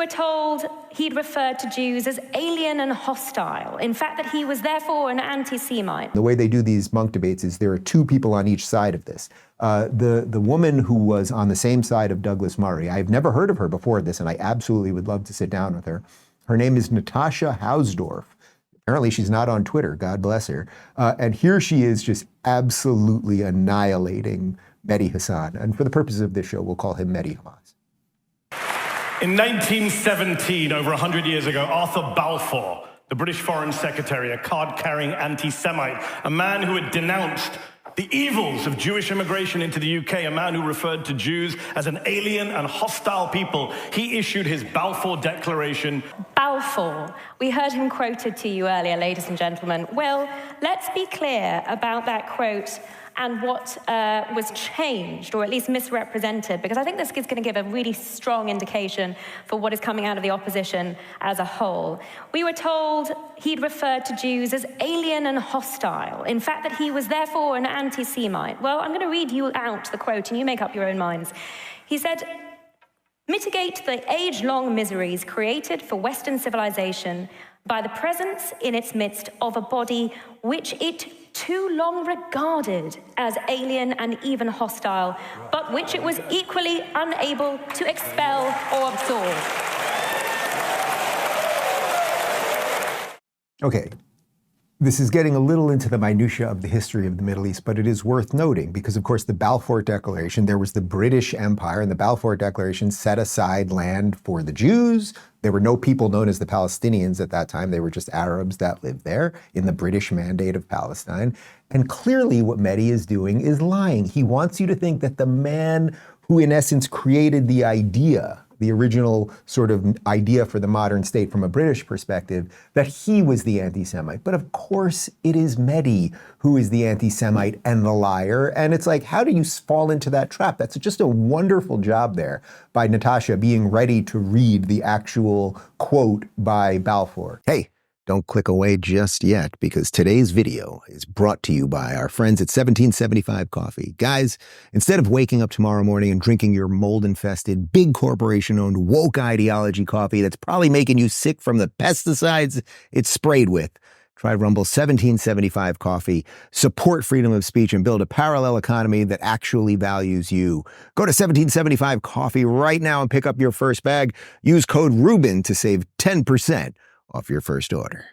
were told he'd referred to Jews as alien and hostile. In fact, that he was therefore an anti-Semite. The way they do these Munk debates is there are two people on each side of this. The woman who was on the same side of Douglas Murray, I've never heard of her before this, and I absolutely would love to sit down with her. Her name is Natasha Hausdorff. Apparently she's not on Twitter, God bless her. And here she is just absolutely annihilating Mehdi Hasan. And for the purposes of this show, we'll call him Mehdi Hamas. In 1917, over 100 years ago, Arthur Balfour, the British Foreign Secretary, a card-carrying anti-Semite, a man who had denounced the evils of Jewish immigration into the UK, a man who referred to Jews as an alien and hostile people, he issued his Balfour Declaration. Balfour. We heard him quoted to you earlier, ladies and gentlemen. Well, let's be clear about that quote and what was changed, or at least misrepresented, because I think this is going to give a really strong indication for what is coming out of the opposition as a whole. We were told he'd referred to Jews as alien and hostile. In fact, that he was therefore an anti-Semite. Well, I'm going to read you out the quote, and you make up your own minds. He said, "Mitigate the age-long miseries created for Western civilization by the presence in its midst of a body which it too long regarded as alien and even hostile, but which it was equally unable to expel or absorb." Okay, this is getting a little into the minutiae of the history of the Middle East, but it is worth noting because, of course, the Balfour Declaration, there was the British Empire, and the Balfour Declaration set aside land for the Jews. There were no people known as the Palestinians at that time. They were just Arabs that lived there in the British Mandate of Palestine. And clearly what Mehdi is doing is lying. He wants you to think that the man who, in essence, created the idea, the original sort of idea for the modern state from a British perspective, that he was the anti-Semite. But of course it is Mehdi who is the anti-Semite and the liar. And it's like, how do you fall into that trap? That's just a wonderful job there by Natasha being ready to read the actual quote by Balfour. Hey, don't click away just yet, because today's video is brought to you by our friends at 1775 Coffee. Guys, instead of waking up tomorrow morning and drinking your mold-infested, big corporation-owned woke ideology coffee that's probably making you sick from the pesticides it's sprayed with, try Rumble's 1775 Coffee, support freedom of speech, and build a parallel economy that actually values you. Go to 1775 Coffee right now and pick up your first bag. Use code Rubin to save 10% off your first order.